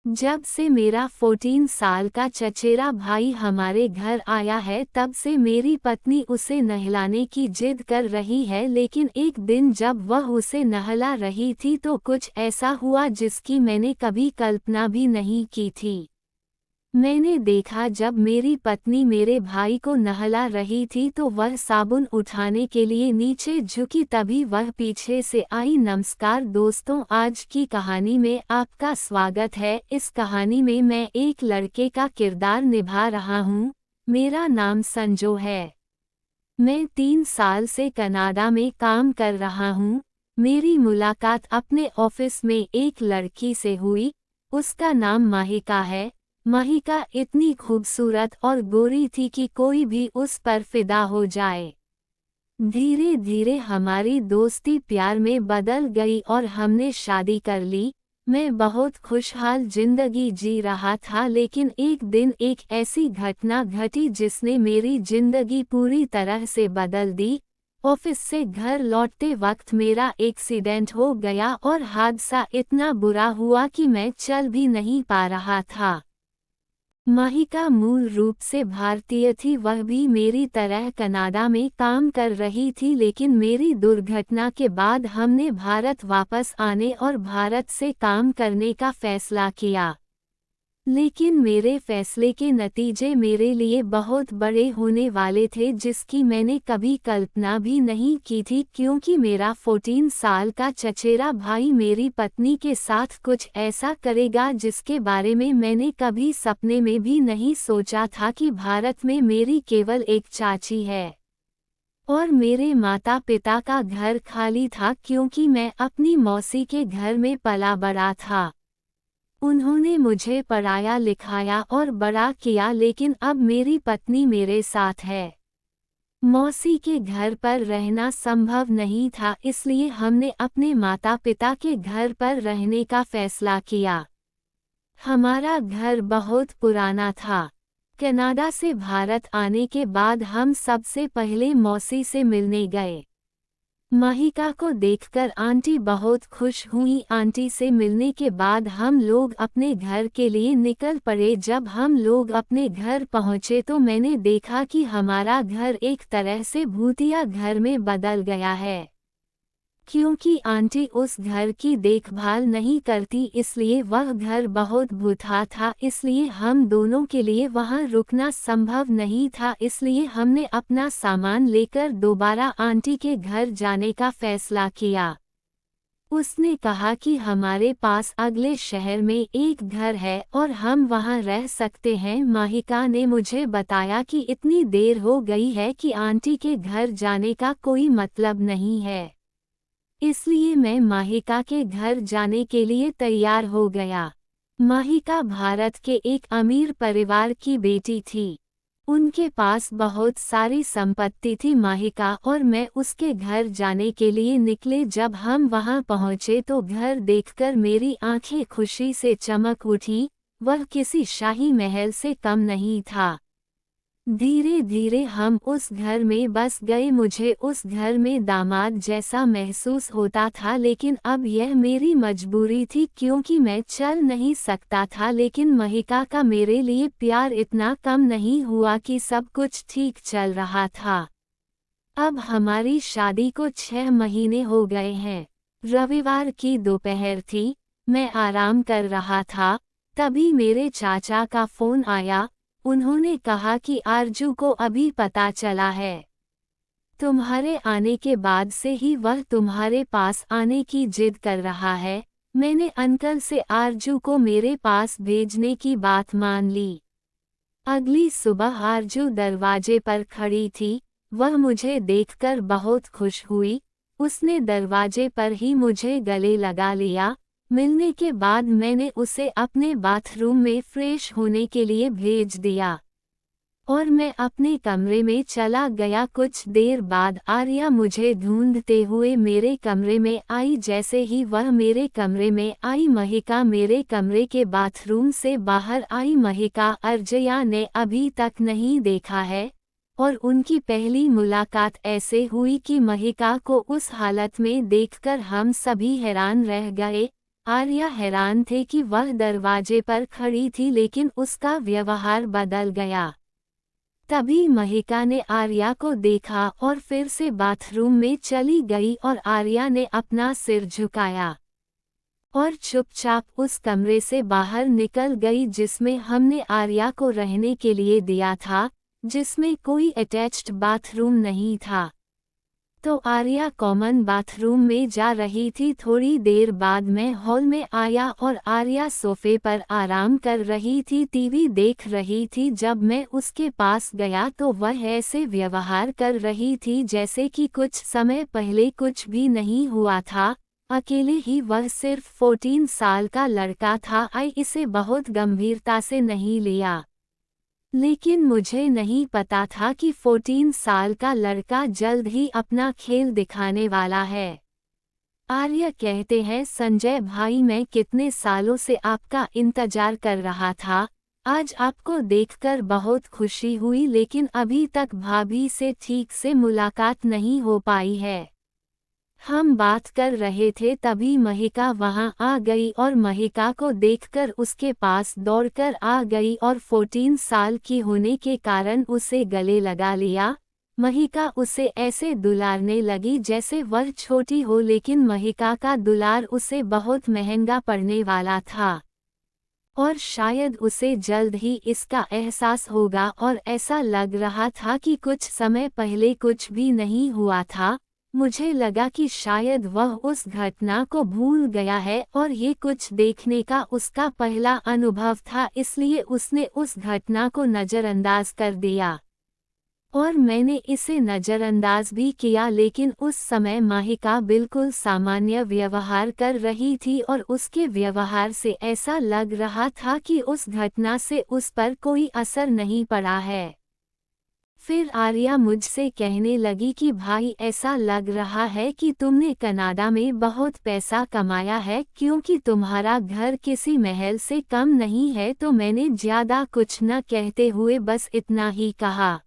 जब से मेरा 14 साल का चचेरा भाई हमारे घर आया है तब से मेरी पत्नी उसे नहलाने की जिद कर रही है, लेकिन एक दिन जब वह उसे नहला रही थी तो कुछ ऐसा हुआ जिसकी मैंने कभी कल्पना भी नहीं की थी। मैंने देखा जब मेरी पत्नी मेरे भाई को नहला रही थी तो वह साबुन उठाने के लिए नीचे झुकी, तभी वह पीछे से आई। नमस्कार दोस्तों, आज की कहानी में आपका स्वागत है। इस कहानी में मैं एक लड़के का किरदार निभा रहा हूँ। मेरा नाम संजो है। मैं 3 साल से कनाडा में काम कर रहा हूँ। मेरी मुलाकात अपने ऑफिस में एक लड़की से हुई। उसका नाम माहिका है। माहिका इतनी खूबसूरत और गोरी थी कि कोई भी उस पर फिदा हो जाए। धीरे धीरे हमारी दोस्ती प्यार में बदल गई और हमने शादी कर ली। मैं बहुत खुशहाल जिंदगी जी रहा था, लेकिन एक दिन एक ऐसी घटना घटी जिसने मेरी जिंदगी पूरी तरह से बदल दी। ऑफिस से घर लौटते वक्त मेरा एक्सीडेंट हो गया और हादसा इतना बुरा हुआ कि मैं चल भी नहीं पा रहा था। माहिका मूल रूप से भारतीय थी, वह भी मेरी तरह कनाडा में काम कर रही थी, लेकिन मेरी दुर्घटना के बाद हमने भारत वापस आने और भारत से काम करने का फैसला किया। लेकिन मेरे फैसले के नतीजे मेरे लिए बहुत बड़े होने वाले थे, जिसकी मैंने कभी कल्पना भी नहीं की थी, क्योंकि मेरा 14 साल का चचेरा भाई मेरी पत्नी के साथ कुछ ऐसा करेगा जिसके बारे में मैंने कभी सपने में भी नहीं सोचा था कि भारत में मेरी केवल एक चाची है और मेरे माता पिता का घर खाली था, क्योंकि मैं अपनी मौसी के घर में पला बड़ा था। उन्होंने मुझे पढ़ाया लिखाया और बड़ा किया, लेकिन अब मेरी पत्नी मेरे साथ है। मौसी के घर पर रहना संभव नहीं था, इसलिए हमने अपने माता पिता के घर पर रहने का फैसला किया। हमारा घर बहुत पुराना था। कनाडा से भारत आने के बाद हम सबसे पहले मौसी से मिलने गए। माहिका को देखकर आंटी बहुत खुश हुई। आंटी से मिलने के बाद हम लोग अपने घर के लिए निकल पड़े। जब हम लोग अपने घर पहुंचे तो मैंने देखा कि हमारा घर एक तरह से भूतिया घर में बदल गया है। क्योंकि आंटी उस घर की देखभाल नहीं करती, इसलिए वह घर बहुत भूतिया था, इसलिए हम दोनों के लिए वहां रुकना संभव नहीं था। इसलिए हमने अपना सामान लेकर दोबारा आंटी के घर जाने का फैसला किया। उसने कहा कि हमारे पास अगले शहर में एक घर है और हम वहां रह सकते हैं। माहिका ने मुझे बताया कि इतनी देर हो गई है कि आंटी के घर जाने का कोई मतलब नहीं है, इसलिए मैं माहिका के घर जाने के लिए तैयार हो गया। माहिका भारत के एक अमीर परिवार की बेटी थी। उनके पास बहुत सारी संपत्ति थी। माहिका और मैं उसके घर जाने के लिए निकले। जब हम वहां पहुंचे तो घर देखकर मेरी आंखें खुशी से चमक उठी। वह किसी शाही महल से कम नहीं था। धीरे धीरे हम उस घर में बस गए। मुझे उस घर में दामाद जैसा महसूस होता था, लेकिन अब यह मेरी मजबूरी थी, क्योंकि मैं चल नहीं सकता था। लेकिन माहिका का मेरे लिए प्यार इतना कम नहीं हुआ कि सब कुछ ठीक चल रहा था। अब हमारी शादी को 6 महीने हो गए हैं। रविवार की दोपहर थी। मैं आराम कर रहा था, तभी मेरे चाचा का फोन आया। उन्होंने कहा कि आरजू को अभी पता चला है। तुम्हारे आने के बाद से ही वह तुम्हारे पास आने की जिद कर रहा है। मैंने अंकल से आरजू को मेरे पास भेजने की बात मान ली। अगली सुबह आरजू दरवाजे पर खड़ी थी। वह मुझे देखकर बहुत खुश हुई। उसने दरवाजे पर ही मुझे गले लगा लिया। मिलने के बाद मैंने उसे अपने बाथरूम में फ्रेश होने के लिए भेज दिया और मैं अपने कमरे में चला गया। कुछ देर बाद आर्या मुझे ढूंढते हुए मेरे कमरे में आई। जैसे ही वह मेरे कमरे में आई, माहिका मेरे कमरे के बाथरूम से बाहर आई। माहिका अर्जया ने अभी तक नहीं देखा है और उनकी पहली मुलाकात ऐसे हुई कि माहिका को उस हालत में देखकर हम सभी हैरान रह गए। आर्या हैरान थे कि वह दरवाजे पर खड़ी थी लेकिन उसका व्यवहार बदल गया। तभी महिका ने आर्या को देखा और फिर से बाथरूम में चली गई और आर्या ने अपना सिर झुकाया और चुपचाप उस कमरे से बाहर निकल गई जिसमें हमने आर्या को रहने के लिए दिया था, जिसमें कोई अटैच्ड बाथरूम नहीं था। तो आर्या कॉमन बाथरूम में जा रही थी। थोड़ी देर बाद मैं हॉल में आया और आर्या सोफे पर आराम कर रही थी, टीवी देख रही थी। जब मैं उसके पास गया तो वह ऐसे व्यवहार कर रही थी जैसे कि कुछ समय पहले कुछ भी नहीं हुआ था। अकेले ही वह सिर्फ 14 साल का लड़का था। इसे बहुत गंभीरता से नहीं लिया, लेकिन मुझे नहीं पता था कि 14 साल का लड़का जल्द ही अपना खेल दिखाने वाला है। आर्य कहते हैं, संजय भाई, मैं कितने सालों से आपका इंतजार कर रहा था। आज आपको देखकर बहुत खुशी हुई, लेकिन अभी तक भाभी से ठीक से मुलाकात नहीं हो पाई है। हम बात कर रहे थे तभी महिका वहां आ गई और महिका को देखकर उसके पास दौड़कर आ गई और 14 साल की होने के कारण उसे गले लगा लिया। महिका उसे ऐसे दुलारने लगी जैसे वह छोटी हो, लेकिन महिका का दुलार उसे बहुत महंगा पड़ने वाला था और शायद उसे जल्द ही इसका एहसास होगा। और ऐसा लग रहा था कि कुछ समय पहले कुछ भी नहीं हुआ था। मुझे लगा कि शायद वह उस घटना को भूल गया है और ये कुछ देखने का उसका पहला अनुभव था, इसलिए उसने उस घटना को नज़रअंदाज कर दिया और मैंने इसे नज़रअंदाज भी किया। लेकिन उस समय महिका बिल्कुल सामान्य व्यवहार कर रही थी और उसके व्यवहार से ऐसा लग रहा था कि उस घटना से उस पर कोई असर नहीं पड़ा है। फिर आर्या मुझसे कहने लगी कि भाई, ऐसा लग रहा है कि तुमने कनाडा में बहुत पैसा कमाया है, क्योंकि तुम्हारा घर किसी महल से कम नहीं है। तो मैंने ज़्यादा कुछ न कहते हुए बस इतना ही कहा।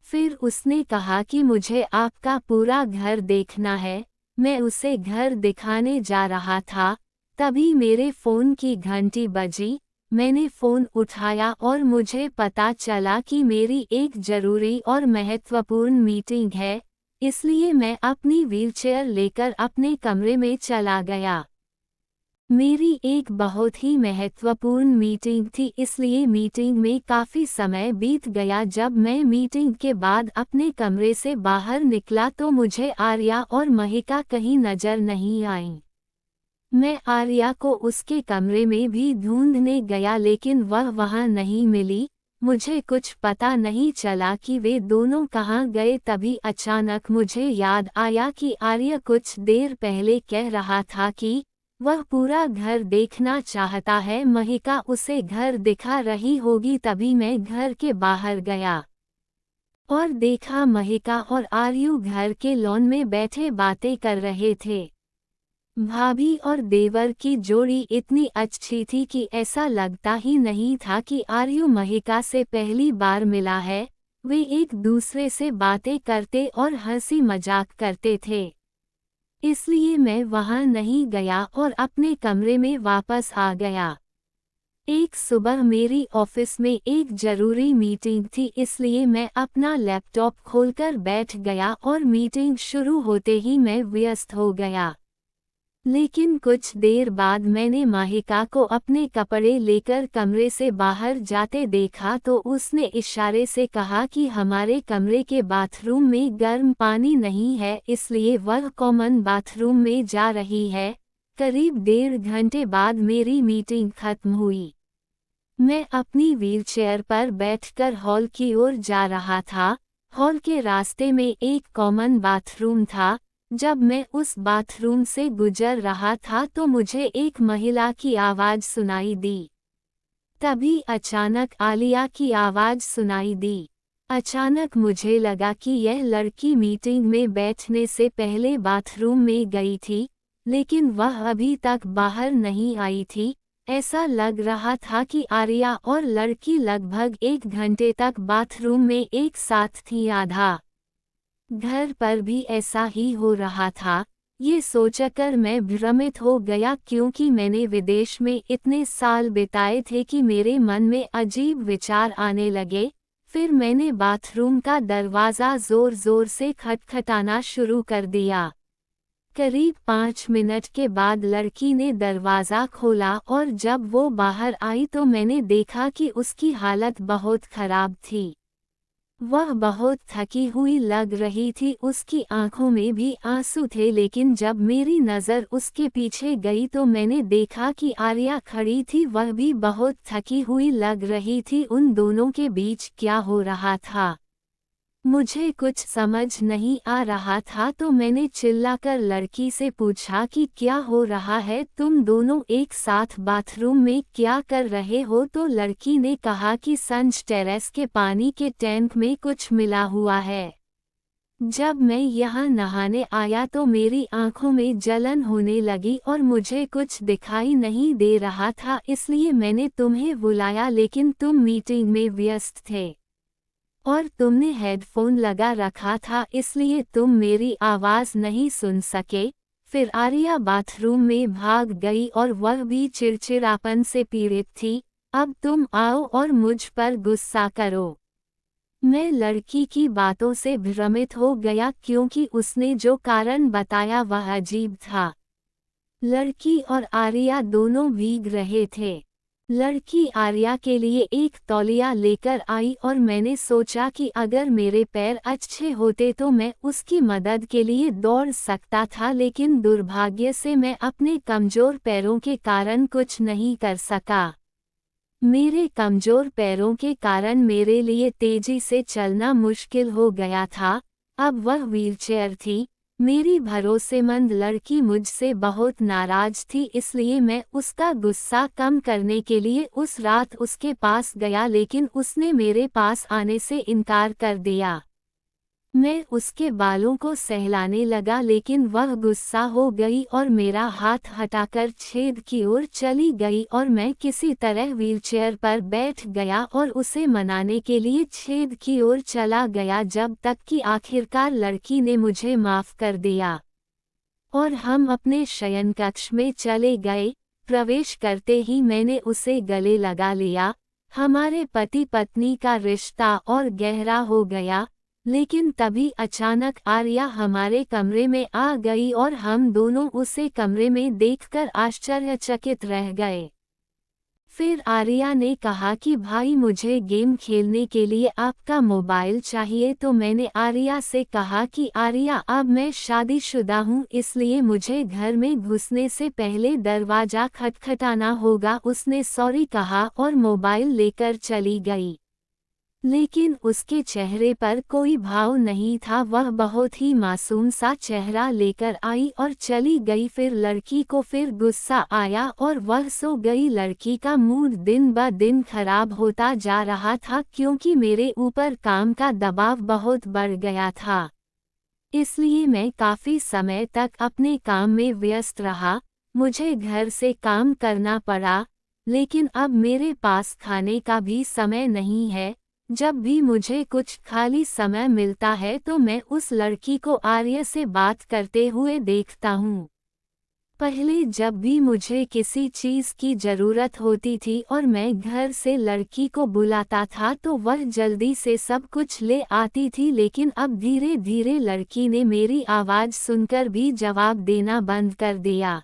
फिर उसने कहा कि मुझे आपका पूरा घर देखना है। मैं उसे घर दिखाने जा रहा था, तभी मेरे फ़ोन की घंटी बजी। मैंने फ़ोन उठाया और मुझे पता चला कि मेरी एक ज़रूरी और महत्वपूर्ण मीटिंग है, इसलिए मैं अपनी व्हीलचेयर लेकर अपने कमरे में चला गया। मेरी एक बहुत ही महत्वपूर्ण मीटिंग थी, इसलिए मीटिंग में काफ़ी समय बीत गया। जब मैं मीटिंग के बाद अपने कमरे से बाहर निकला तो मुझे आर्या और महिका कहीं नज़र नहीं आईं। मैं आर्या को उसके कमरे में भी ढूंढने गया, लेकिन वह वहां नहीं मिली। मुझे कुछ पता नहीं चला कि वे दोनों कहां गए। तभी अचानक मुझे याद आया कि आर्या कुछ देर पहले कह रहा था कि वह पूरा घर देखना चाहता है। महिका उसे घर दिखा रही होगी। तभी मैं घर के बाहर गया और देखा महिका और आर्यू घर के लॉन में बैठे बातें कर रहे थे। भाभी और देवर की जोड़ी इतनी अच्छी थी कि ऐसा लगता ही नहीं था कि आर्यू महिका से पहली बार मिला है। वे एक दूसरे से बातें करते और हंसी मजाक करते थे, इसलिए मैं वहां नहीं गया और अपने कमरे में वापस आ गया। एक सुबह मेरी ऑफिस में एक ज़रूरी मीटिंग थी, इसलिए मैं अपना लैपटॉप खोलकर बैठ गया और मीटिंग शुरू होते ही मैं व्यस्त हो गया। लेकिन कुछ देर बाद मैंने महिका को अपने कपड़े लेकर कमरे से बाहर जाते देखा तो उसने इशारे से कहा कि हमारे कमरे के बाथरूम में गर्म पानी नहीं है, इसलिए वह कॉमन बाथरूम में जा रही है। करीब 1.5 घंटे बाद मेरी मीटिंग खत्म हुई। मैं अपनी व्हीलचेयर पर बैठकर हॉल की ओर जा रहा था। हॉल के रास्ते में एक कॉमन बाथरूम था। जब मैं उस बाथरूम से गुजर रहा था तो मुझे एक महिला की आवाज़ सुनाई दी। तभी अचानक आलिया की आवाज़ सुनाई दी। अचानक मुझे लगा कि यह लड़की मीटिंग में बैठने से पहले बाथरूम में गई थी, लेकिन वह अभी तक बाहर नहीं आई थी। ऐसा लग रहा था कि आर्या और लड़की लगभग 1 घंटे तक बाथरूम में एक साथ थी। आधा घर पर भी ऐसा ही हो रहा था। ये सोचकर मैं भ्रमित हो गया क्योंकि मैंने विदेश में इतने साल बिताए थे कि मेरे मन में अजीब विचार आने लगे। फिर मैंने बाथरूम का दरवाज़ा ज़ोर ज़ोर से खटखटाना शुरू कर दिया। करीब 5 मिनट के बाद लड़की ने दरवाज़ा खोला और जब वो बाहर आई तो मैंने देखा कि उसकी हालत बहुत खराब थी। वह बहुत थकी हुई लग रही थी, उसकी आंखों में भी आंसू थे। लेकिन जब मेरी नज़र उसके पीछे गई तो मैंने देखा कि आर्या खड़ी थी, वह भी बहुत थकी हुई लग रही थी। उन दोनों के बीच क्या हो रहा था मुझे कुछ समझ नहीं आ रहा था, तो मैंने चिल्लाकर लड़की से पूछा कि क्या हो रहा है, तुम दोनों एक साथ बाथरूम में क्या कर रहे हो। तो लड़की ने कहा कि संज टेरेस के पानी के टैंक में कुछ मिला हुआ है। जब मैं यहाँ नहाने आया तो मेरी आंखों में जलन होने लगी और मुझे कुछ दिखाई नहीं दे रहा था, इसलिए मैंने तुम्हें बुलाया, लेकिन तुम मीटिंग में व्यस्त थे और तुमने हेडफोन लगा रखा था, इसलिए तुम मेरी आवाज़ नहीं सुन सके। फिर आर्या बाथरूम में भाग गई और वह भी चिड़चिड़ापन से पीड़ित थी। अब तुम आओ और मुझ पर गुस्सा करो। मैं लड़की की बातों से भ्रमित हो गया क्योंकि उसने जो कारण बताया वह अजीब था। लड़की और आर्या दोनों भीग रहे थे। लड़की आर्या के लिए एक तौलिया लेकर आई और मैंने सोचा कि अगर मेरे पैर अच्छे होते तो मैं उसकी मदद के लिए दौड़ सकता था, लेकिन दुर्भाग्य से मैं अपने कमज़ोर पैरों के कारण कुछ नहीं कर सका। मेरे कमज़ोर पैरों के कारण मेरे लिए तेजी से चलना मुश्किल हो गया था। अब वह व्हीलचेयर थी। मेरी भरोसेमंद लड़की मुझसे बहुत नाराज थी, इसलिए मैं उसका गुस्सा कम करने के लिए उस रात उसके पास गया, लेकिन उसने मेरे पास आने से इनकार कर दिया। मैं उसके बालों को सहलाने लगा, लेकिन वह गुस्सा हो गई और मेरा हाथ हटाकर छेद की ओर चली गई और मैं किसी तरह व्हीलचेयर पर बैठ गया और उसे मनाने के लिए छेद की ओर चला गया, जब तक कि आखिरकार लड़की ने मुझे माफ़ कर दिया और हम अपने शयनकक्ष में चले गए। प्रवेश करते ही मैंने उसे गले लगा लिया। हमारे पति पत्नी का रिश्ता और गहरा हो गया। लेकिन तभी अचानक आर्या हमारे कमरे में आ गई और हम दोनों उसे कमरे में देखकर आश्चर्यचकित रह गए। फिर आर्या ने कहा कि भाई, मुझे गेम खेलने के लिए आपका मोबाइल चाहिए। तो मैंने आर्या से कहा कि आर्या, अब मैं शादीशुदा हूँ, इसलिए मुझे घर में घुसने से पहले दरवाज़ा खटखटाना होगा। उसने सॉरी कहा और मोबाइल लेकर चली गई, लेकिन उसके चेहरे पर कोई भाव नहीं था। वह बहुत ही मासूम सा चेहरा लेकर आई और चली गई। फिर लड़की को फिर गुस्सा आया और वह सो गई। लड़की का मूड दिन ब दिन खराब होता जा रहा था क्योंकि मेरे ऊपर काम का दबाव बहुत बढ़ गया था, इसलिए मैं काफ़ी समय तक अपने काम में व्यस्त रहा। मुझे घर से काम करना पड़ा, लेकिन अब मेरे पास खाने का भी समय नहीं है। जब भी मुझे कुछ खाली समय मिलता है तो मैं उस लड़की को आर्य से बात करते हुए देखता हूँ। पहले जब भी मुझे किसी चीज़ की ज़रूरत होती थी और मैं घर से लड़की को बुलाता था तो वह जल्दी से सब कुछ ले आती थी, लेकिन अब धीरे धीरे लड़की ने मेरी आवाज़ सुनकर भी जवाब देना बंद कर दिया।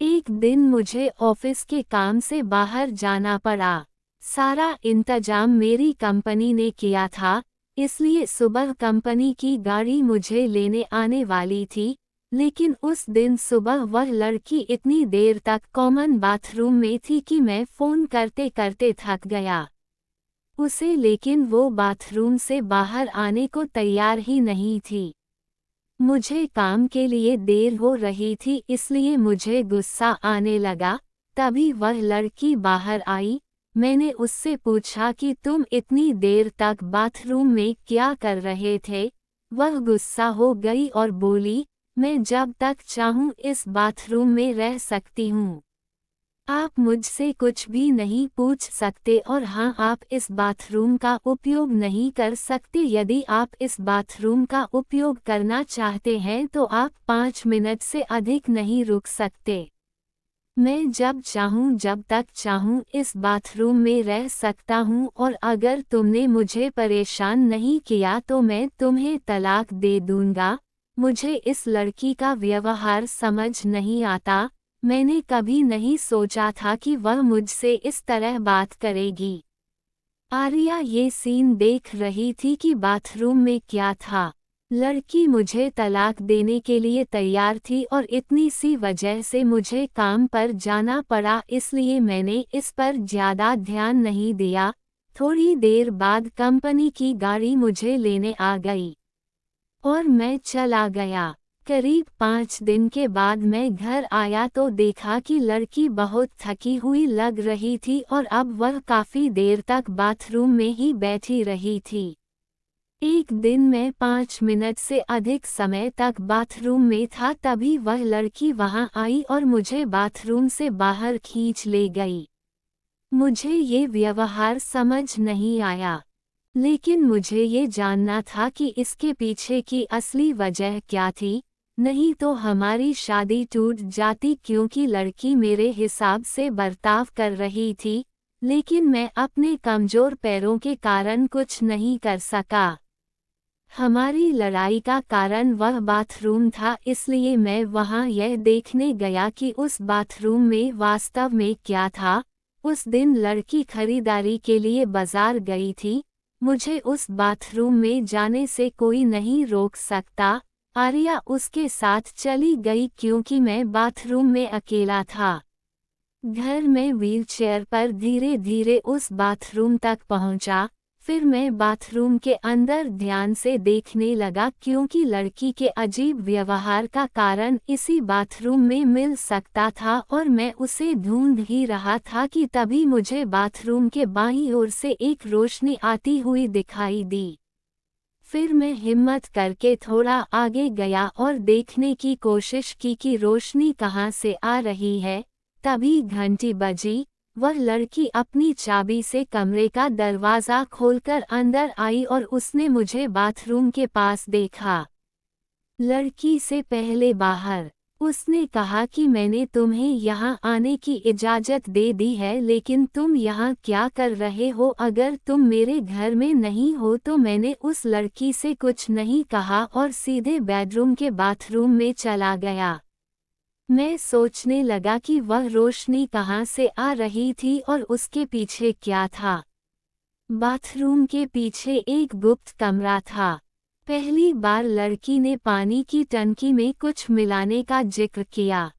एक दिन मुझे ऑफिस के काम से बाहर जाना पड़ा। सारा इंतजाम मेरी कंपनी ने किया था, इसलिए सुबह कंपनी की गाड़ी मुझे लेने आने वाली थी। लेकिन उस दिन सुबह वह लड़की इतनी देर तक कॉमन बाथरूम में थी कि मैं फ़ोन करते करते थक गया उसे, लेकिन वो बाथरूम से बाहर आने को तैयार ही नहीं थी। मुझे काम के लिए देर हो रही थी, इसलिए मुझे गुस्सा आने लगा। तभी वह लड़की बाहर आई। मैंने उससे पूछा कि तुम इतनी देर तक बाथरूम में क्या कर रहे थे। वह गुस्सा हो गई और बोली, मैं जब तक चाहूँ इस बाथरूम में रह सकती हूँ। आप मुझसे कुछ भी नहीं पूछ सकते और हाँ, आप इस बाथरूम का उपयोग नहीं कर सकते। यदि आप इस बाथरूम का उपयोग करना चाहते हैं तो आप 5 मिनट से अधिक नहीं रुक सकते। मैं जब चाहूँ जब तक चाहूँ इस बाथरूम में रह सकता हूँ और अगर तुमने मुझे परेशान नहीं किया तो मैं तुम्हें तलाक दे दूंगा। मुझे इस लड़की का व्यवहार समझ नहीं आता। मैंने कभी नहीं सोचा था कि वह मुझसे इस तरह बात करेगी। आर्या ये सीन देख रही थी कि बाथरूम में क्या था। लड़की मुझे तलाक देने के लिए तैयार थी और इतनी सी वजह से मुझे काम पर जाना पड़ा, इसलिए मैंने इस पर ज्यादा ध्यान नहीं दिया। थोड़ी देर बाद कंपनी की गाड़ी मुझे लेने आ गई और मैं चला गया। करीब 5 दिन के बाद मैं घर आया तो देखा कि लड़की बहुत थकी हुई लग रही थी और अब वह काफी देर तक बाथरूम में ही बैठी रही थी। एक दिन मैं 5 मिनट से अधिक समय तक बाथरूम में था, तभी वह लड़की वहां आई और मुझे बाथरूम से बाहर खींच ले गई। मुझे ये व्यवहार समझ नहीं आया, लेकिन मुझे ये जानना था कि इसके पीछे की असली वजह क्या थी, नहीं तो हमारी शादी टूट जाती, क्योंकि लड़की मेरे हिसाब से बर्ताव कर रही थी, लेकिन मैं अपने कमजोर पैरों के कारण कुछ नहीं कर सका। हमारी लड़ाई का कारण वह बाथरूम था, इसलिए मैं वहां यह देखने गया कि उस बाथरूम में वास्तव में क्या था। उस दिन लड़की खरीदारी के लिए बाजार गई थी। मुझे उस बाथरूम में जाने से कोई नहीं रोक सकता। आर्या उसके साथ चली गई क्योंकि मैं बाथरूम में अकेला था। घर में व्हीलचेयर पर धीरे धीरे उस बाथरूम तक पहुंचा। फिर मैं बाथरूम के अंदर ध्यान से देखने लगा, क्योंकि लड़की के अजीब व्यवहार का कारण इसी बाथरूम में मिल सकता था और मैं उसे ढूंढ ही रहा था कि तभी मुझे बाथरूम के बाईं ओर से एक रोशनी आती हुई दिखाई दी। फिर मैं हिम्मत करके थोड़ा आगे गया और देखने की कोशिश की कि रोशनी कहाँ से आ रही है। तभी घंटी बजी। वह लड़की अपनी चाबी से कमरे का दरवाज़ा खोलकर अंदर आई और उसने मुझे बाथरूम के पास देखा। लड़की से पहले बाहर। उसने कहा कि मैंने तुम्हें यहाँ आने की इजाज़त दे दी है, लेकिन तुम यहाँ क्या कर रहे हो? अगर तुम मेरे घर में नहीं हो तो मैंने उस लड़की से कुछ नहीं कहा और सीधे बेडरूम के बाथरूम में चला गया। मैं सोचने लगा कि वह रोशनी कहाँ से आ रही थी और उसके पीछे क्या था। बाथरूम के पीछे एक गुप्त कमरा था। पहली बार लड़की ने पानी की टंकी में कुछ मिलाने का जिक्र किया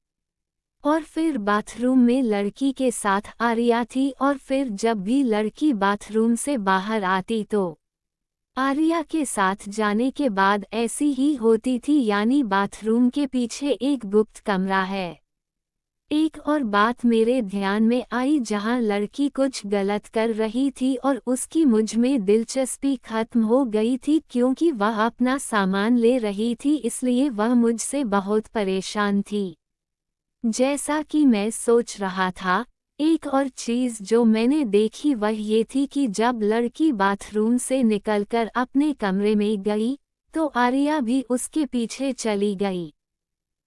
और फिर बाथरूम में लड़की के साथ आर्या थी, और फिर जब भी लड़की बाथरूम से बाहर आती तो आर्या के साथ जाने के बाद ऐसी ही होती थी, यानी बाथरूम के पीछे एक गुप्त कमरा है। एक और बात मेरे ध्यान में आई, जहां लड़की कुछ गलत कर रही थी और उसकी मुझ में दिलचस्पी खत्म हो गई थी, क्योंकि वह अपना सामान ले रही थी, इसलिए वह मुझसे बहुत परेशान थी। जैसा कि मैं सोच रहा था, एक और चीज़ जो मैंने देखी वह ये थी कि जब लड़की बाथरूम से निकलकर अपने कमरे में गई तो आर्या भी उसके पीछे चली गई।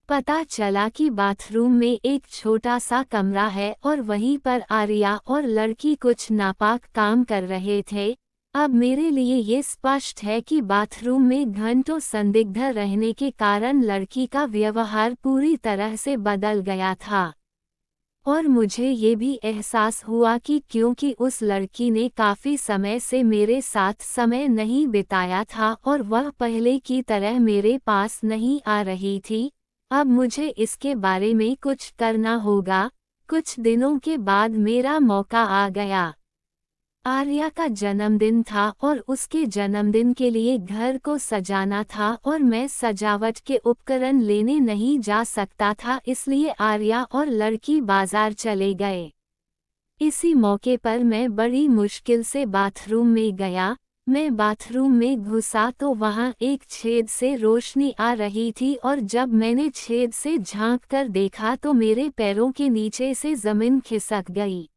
पता चला कि बाथरूम में एक छोटा सा कमरा है और वहीं पर आर्या और लड़की कुछ नापाक काम कर रहे थे। अब मेरे लिए ये स्पष्ट है कि बाथरूम में घंटों संदिग्ध रहने के कारण लड़की का व्यवहार पूरी तरह से बदल गया था। और मुझे ये भी एहसास हुआ कि क्योंकि उस लड़की ने काफ़ी समय से मेरे साथ समय नहीं बिताया था और वह पहले की तरह मेरे पास नहीं आ रही थी, अब मुझे इसके बारे में कुछ करना होगा। कुछ दिनों के बाद मेरा मौका आ गया। आर्या का जन्मदिन था और उसके जन्मदिन के लिए घर को सजाना था और मैं सजावट के उपकरण लेने नहीं जा सकता था, इसलिए आर्या और लड़की बाजार चले गए। इसी मौके पर मैं बड़ी मुश्किल से बाथरूम में गया। मैं बाथरूम में घुसा तो वहाँ एक छेद से रोशनी आ रही थी और जब मैंने छेद से झांक कर देखा तो मेरे पैरों के नीचे से जमीन खिसक गई।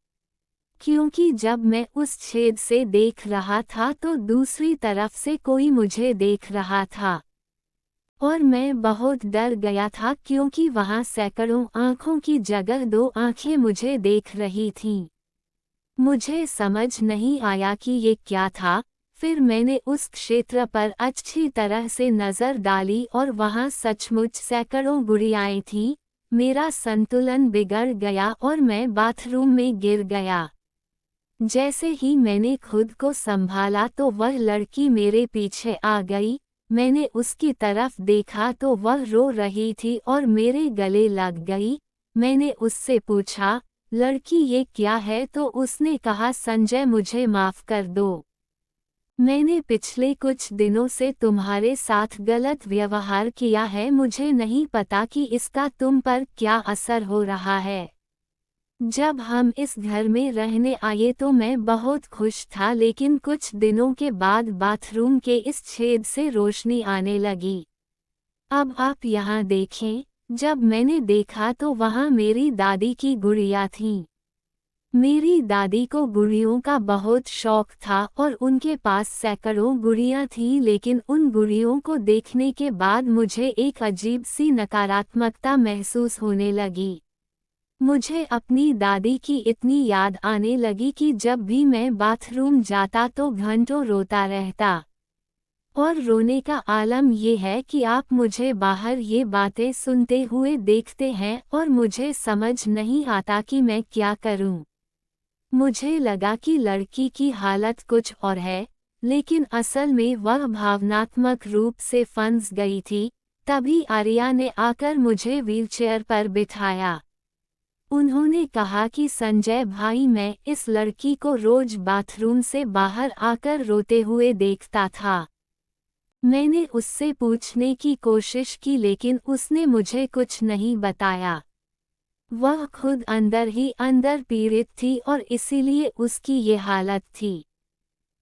क्योंकि जब मैं उस छेद से देख रहा था तो दूसरी तरफ से कोई मुझे देख रहा था और मैं बहुत डर गया था क्योंकि वहाँ सैकड़ों आँखों की जगह 2 आँखें मुझे देख रही थीं। मुझे समझ नहीं आया कि ये क्या था। फिर मैंने उस क्षेत्र पर अच्छी तरह से नज़र डाली और वहाँ सचमुच सैकड़ों गुड़ियाएं थीं। मेरा संतुलन बिगड़ गया और मैं बाथरूम में गिर गया। जैसे ही मैंने खुद को संभाला तो वह लड़की मेरे पीछे आ गई। मैंने उसकी तरफ देखा तो वह रो रही थी और मेरे गले लग गई। मैंने उससे पूछा, लड़की ये क्या है? तो उसने कहा, संजय मुझे माफ़ कर दो। मैंने पिछले कुछ दिनों से तुम्हारे साथ गलत व्यवहार किया है। मुझे नहीं पता कि इसका तुम पर क्या असर हो रहा है। जब हम इस घर में रहने आए तो मैं बहुत खुश था, लेकिन कुछ दिनों के बाद बाथरूम के इस छेद से रोशनी आने लगी। अब आप यहाँ देखें। जब मैंने देखा तो वहाँ मेरी दादी की गुड़िया थी। मेरी दादी को गुड़ियों का बहुत शौक था और उनके पास सैकड़ों गुड़ियाँ थीं, लेकिन उन गुड़ियों को देखने के बाद मुझे एक अजीब सी नकारात्मकता महसूस होने लगी। मुझे अपनी दादी की इतनी याद आने लगी कि जब भी मैं बाथरूम जाता तो घंटों रोता रहता। और रोने का आलम ये है कि आप मुझे बाहर ये बातें सुनते हुए देखते हैं और मुझे समझ नहीं आता कि मैं क्या करूं। मुझे लगा कि लड़की की हालत कुछ और है, लेकिन असल में वह भावनात्मक रूप से फंस गई थी। तभी आर्या ने आकर मुझे व्हीलचेयर पर बिठाया। उन्होंने कहा कि संजय भाई, मैं इस लड़की को रोज बाथरूम से बाहर आकर रोते हुए देखता था। मैंने उससे पूछने की कोशिश की लेकिन उसने मुझे कुछ नहीं बताया। वह खुद अंदर ही अंदर पीड़ित थी और इसीलिए उसकी ये हालत थी।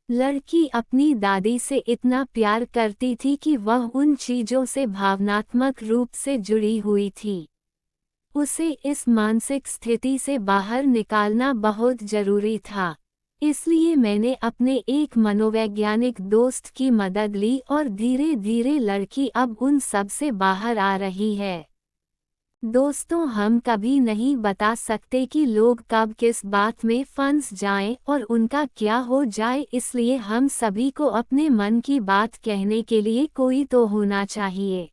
लड़की अपनी दादी से इतना प्यार करती थी कि वह उन चीज़ों से भावनात्मक रूप से जुड़ी हुई थी। उसे इस मानसिक स्थिति से बाहर निकालना बहुत जरूरी था। इसलिए मैंने अपने एक मनोवैज्ञानिक दोस्त की मदद ली और धीरे धीरे लड़की अब उन सब से बाहर आ रही है। दोस्तों, हम कभी नहीं बता सकते कि लोग कब किस बात में फंस जाएं और उनका क्या हो जाए, इसलिए हम सभी को अपने मन की बात कहने के लिए कोई तो होना चाहिए।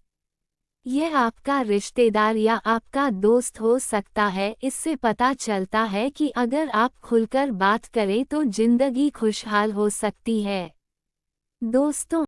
यह आपका रिश्तेदार या आपका दोस्त हो सकता है। इससे पता चलता है कि अगर आप खुलकर बात करें तो जिंदगी खुशहाल हो सकती है। दोस्तों,